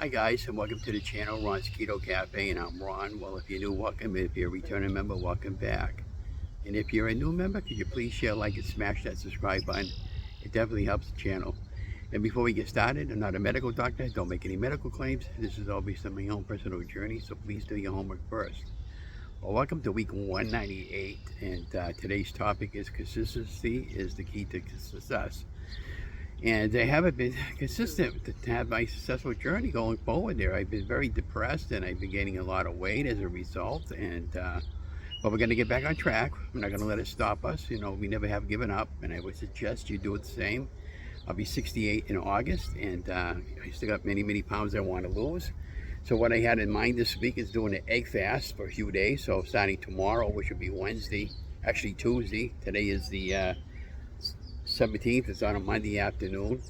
Hi guys, and welcome to the channel, Ron's Keto Cafe, and I'm Ron. Well, if you're new, welcome. If you're a returning member, welcome back. And if you're a new member, could you please share, like, and smash that subscribe button? It definitely helps the channel. And before we get started, I'm not a medical doctor. Don't make any medical claims. This is all based on my own personal journey, so please do your homework first. Well, welcome to week 198, and today's topic is consistency is the key to success. And I haven't been consistent to have my successful journey going forward there. I've been very depressed and I've been gaining a lot of weight as a result. But we're going to get back on track. We're not going to let it stop us. You know, we never have given up, and I would suggest you do the same. I'll be 68 in August, and I still got many pounds I want to lose. So what I had in mind this week is doing an egg fast for a few days. So starting tomorrow, which will be Wednesday, actually Tuesday. Today is the 17th. It's on a Monday afternoon,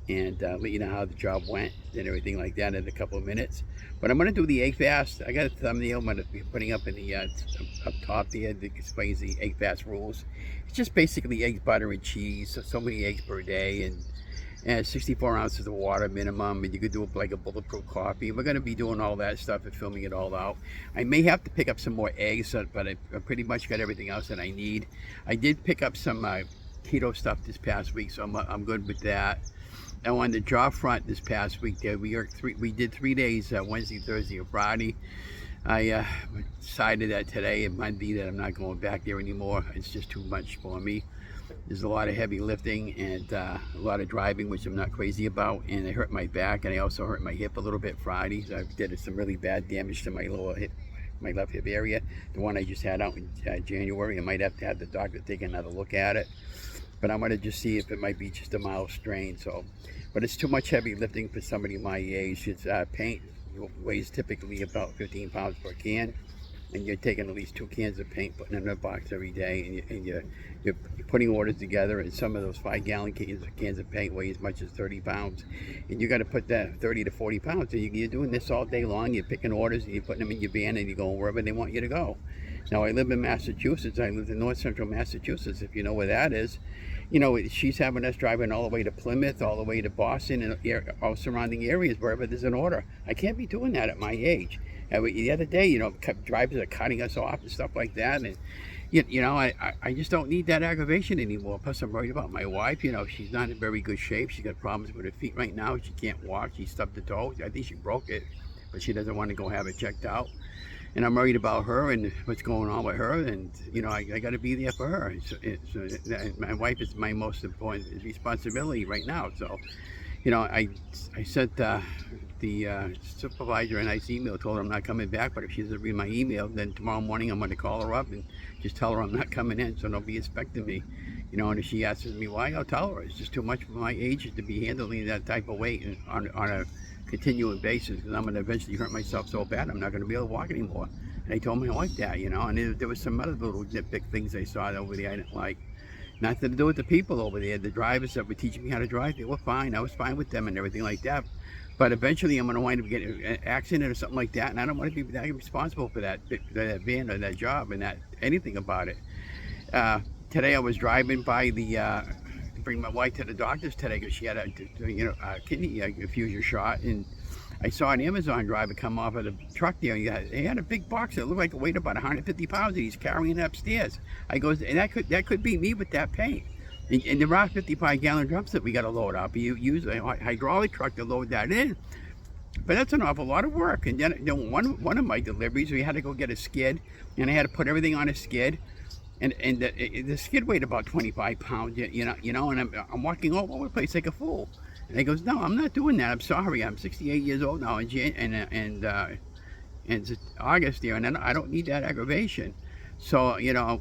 and let you know how the job went and everything like that in a couple of minutes. But I'm going to do the egg fast. I got a thumbnail I'm going to be putting up in the up top there that explains the egg fast rules. It's just basically eggs, butter, and cheese. So many eggs per day, and 64 ounces of water minimum, and you could do it like a bulletproof coffee. We're going to be doing all that stuff and filming it all out. I may have to pick up some more eggs, but I pretty much got everything else that I need. I did pick up some keto stuff this past week, so I'm good with that. Now on the job front this past week, we did 3 days, Wednesday, Thursday, and Friday. I decided that today and Monday that I'm not going back there anymore. It's just too much for me. There's a lot of heavy lifting and a lot of driving, which I'm not crazy about, and I hurt my back, and I also hurt my hip a little bit Friday. So I did some really bad damage to my lower hip, my left hip area, the one I just had out in January. I might have to have the doctor take another look at it, but I'm going to just see if it might be just a mild strain. So, but it's too much heavy lifting for somebody my age. It's paint weighs typically about 15 pounds per can, and you're taking at least 2 cans of paint, putting it in a box every day, and you're putting orders together, and some of those 5-gallon cans of paint weigh as much as 30 pounds, and you got to put that 30 to 40 pounds. So you're doing this all day long. You're picking orders, and you're putting them in your van, and you're going wherever they want you to go. Now, I live in Massachusetts. I live in north central Massachusetts, if you know where that is. You know, she's having us driving all the way to Plymouth, all the way to Boston, and all surrounding areas, wherever there's an order. I can't be doing that at my age. The other day, you know, drivers are cutting us off and stuff like that, and you know, I just don't need that aggravation anymore. Plus, I'm worried about my wife. You know, she's not in very good shape. She's got problems with her feet right now. She can't walk. She stubbed her toe. I think she broke it, but she doesn't want to go have it checked out. And I'm worried about her and what's going on with her, and you know, I got to be there for her. My wife is my most important responsibility right now. So, you know, I sent the supervisor a nice email, told her I'm not coming back, but if she doesn't read my email, then tomorrow morning I'm going to call her up and just tell her I'm not coming in, so don't be expecting me. You know, and if she asks me why, I'll tell her it's just too much for my age to be handling that type of weight on a continuing basis, because I'm going to eventually hurt myself so bad I'm not going to be able to walk anymore. And I told my wife that, you know, and there was some other little nitpick things I saw over there I didn't like. Nothing to do with the people over there. The drivers that were teaching me how to drive, they were fine. I was fine with them and everything like that. But eventually I'm going to wind up getting an accident or something like that, and I don't want to be that responsible for that van or that job and that anything about it. Today I was driving by to bring my wife to the doctor's today because she had a kidney infusion shot, and I saw an Amazon driver come off of the truck there. He had a big box that looked like it weighed about 150 pounds, and he's carrying it upstairs. I goes, and that could be me with that paint. And there are 55-gallon drums that we got to load up. You use a hydraulic truck to load that in. But that's an awful lot of work. And then, you know, one of my deliveries, we had to go get a skid, and I had to put everything on a skid. And the skid weighed about 25 pounds, you know, and I'm walking all over the place like a fool. And he goes, no, I'm not doing that. I'm sorry. I'm 68 years old now and it's August here, and I don't need that aggravation. So, you know,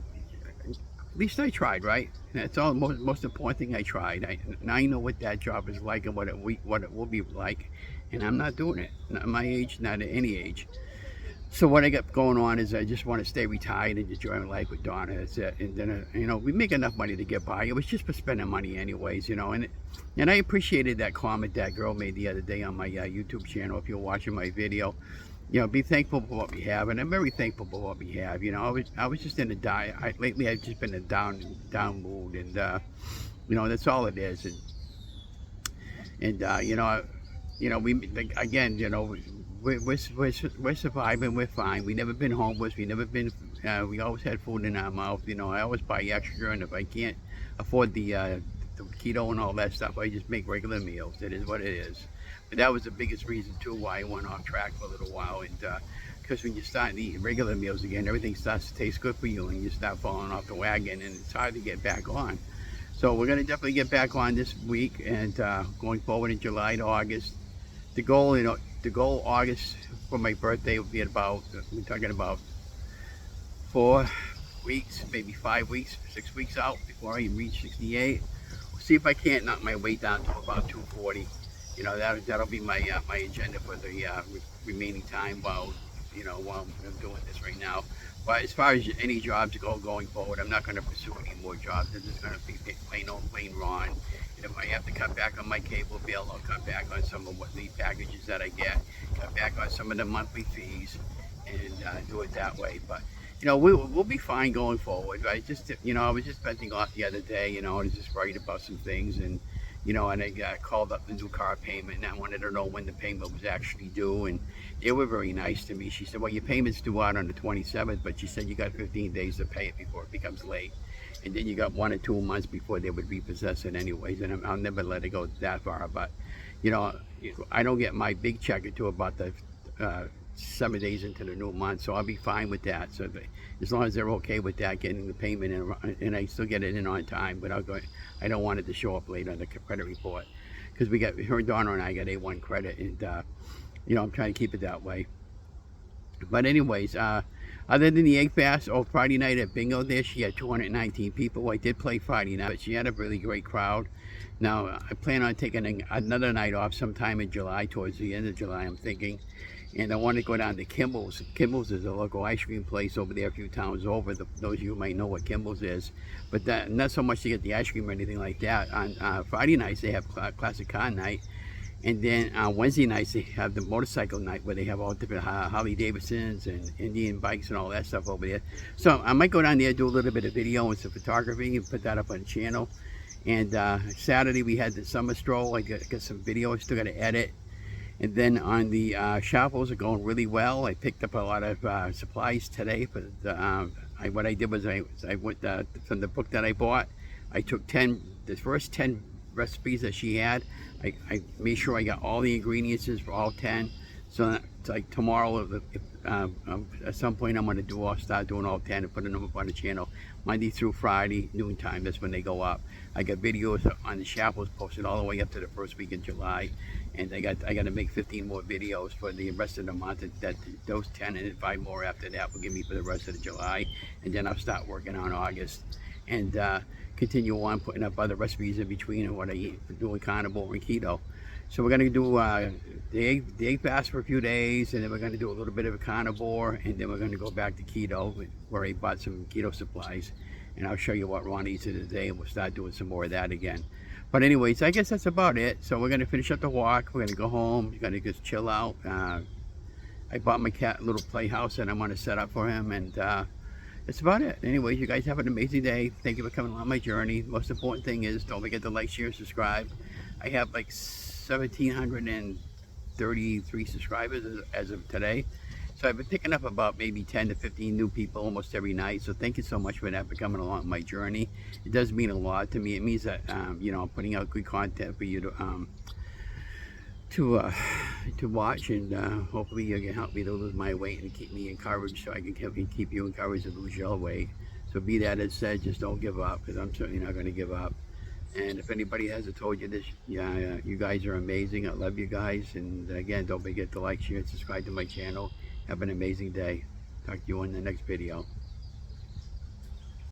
at least I tried, right? And that's all most important thing. I tried. Now I know what that job is like and what it will be like, and I'm not doing it. Not at my age, not at any age. So what I got going on is I just want to stay retired and enjoy my life with Donna. That's it. And then, you know, we make enough money to get by. It was just for spending money anyways, you know. And I appreciated that comment that girl made the other day on my YouTube channel. If you're watching my video, you know, be thankful for what we have. And I'm very thankful for what we have. You know, I was just in a lately I've just been in a down mood, and you know, that's all it is. And you know, you know, again, you know, we're surviving, we're fine. We never been homeless, we never been, we always had food in our mouth. You know, I always buy extra, and if I can't afford the keto and all that stuff, I just make regular meals. It is what it is. But that was the biggest reason too why I went off track for a little while, and because when you start eating regular meals again, everything starts to taste good for you, and you start falling off the wagon, and it's hard to get back on. So we're gonna definitely get back on this week, and going forward in July to August. The goal, you know, the goal August for my birthday will be about, we're talking about 4 weeks, maybe 5 weeks, 6 weeks out before I reach 68. We'll see if I can't knock my weight down to about 240. You know, that'll be my my agenda for the remaining time while, you know, while I'm doing this right now. But as far as any jobs go going forward, I'm not going to pursue any more jobs. I'm just going to be plain old plain raw. And if I have to cut back on my cable bill, I'll cut back on some of what the packages that I get, cut back on some of the monthly fees, and do it that way. But you know, we'll be fine going forward. I just, you know, I was just venting off the other day. You know, I was just worried about some things, and you know, and I got called up the new car payment, and I wanted to know when the payment was actually due, and they were very nice to me. She said, well, your payment's due out on the 27th, but she said you got 15 days to pay it before it becomes late, and then you got 1 or 2 months before they would repossess it anyways, and I'll never let it go that far. But you know, I don't get my big check until about the 7 days into the new month, so I'll be fine with that. So as long as they're okay with that, getting the payment in, and I still get it in on time, but I don't want it to show up late on the credit report, because we got, her Donna and I got A1 credit, and you know, I'm trying to keep it that way. But anyways, other than the egg fast, Friday night at bingo there, she had 219 people. I did play Friday night, but she had a really great crowd. Now, I plan on taking another night off sometime in July, towards the end of July, I'm thinking. And I want to go down to Kimball's. Kimball's is a local ice cream place over there a few towns over. Those of you might know what Kimball's is. But not so much to get the ice cream or anything like that. On Friday nights, they have classic car night. And then on Wednesday nights, they have the motorcycle night, where they have all different Harley Davidsons and Indian bikes and all that stuff over there. So I might go down there, do a little bit of video and some photography, and put that up on the channel. And Saturday, we had the summer stroll. I got some video I still got to edit. And then on the shovels are going really well. I picked up a lot of supplies today. But what I did was I went from the book that I bought. I took the first 10 recipes that she had. I made sure I got all the ingredients for all 10. So it's like tomorrow, at some point, I'm going to start doing all 10 and putting them up on the channel. Monday through Friday, noontime, that's when they go up. I got videos on the shovels posted all the way up to the first week in July. And I got to make 15 more videos for the rest of the month. Those 10 and 5 more after that will give me for the rest of July. And then I'll start working on August, and continue on putting up other recipes in between and what I eat for doing carnivore and keto. So we're going to do the egg fast for a few days, and then we're going to do a little bit of a carnivore, and then we're going to go back to keto, where I bought some keto supplies, and I'll show you what Ron eats today, and we'll start doing some more of that again. But anyways, I guess that's about it. So we're going to finish up the walk. We're going to go home. We're going to just chill out. I bought my cat a little playhouse that I'm going to set up for him, and that's about it. Anyways, you guys have an amazing day. Thank you for coming along my journey. Most important thing is, don't forget to like, share, subscribe. I have like 1,733 subscribers as of today. So I've been picking up about maybe 10 to 15 new people almost every night. So thank you so much for that, for coming along my journey. It does mean a lot to me. It means that you know, I'm putting out good content for you to watch, and hopefully you can help me to lose my weight and keep me encouraged, so I can keep you encouraged to lose your weight. So be that as said, just don't give up, because I'm certainly not going to give up. And if anybody hasn't told you this, yeah, you guys are amazing. I love you guys. And again, don't forget to like, share, and subscribe to my channel. Have an amazing day. Talk to you in the next video.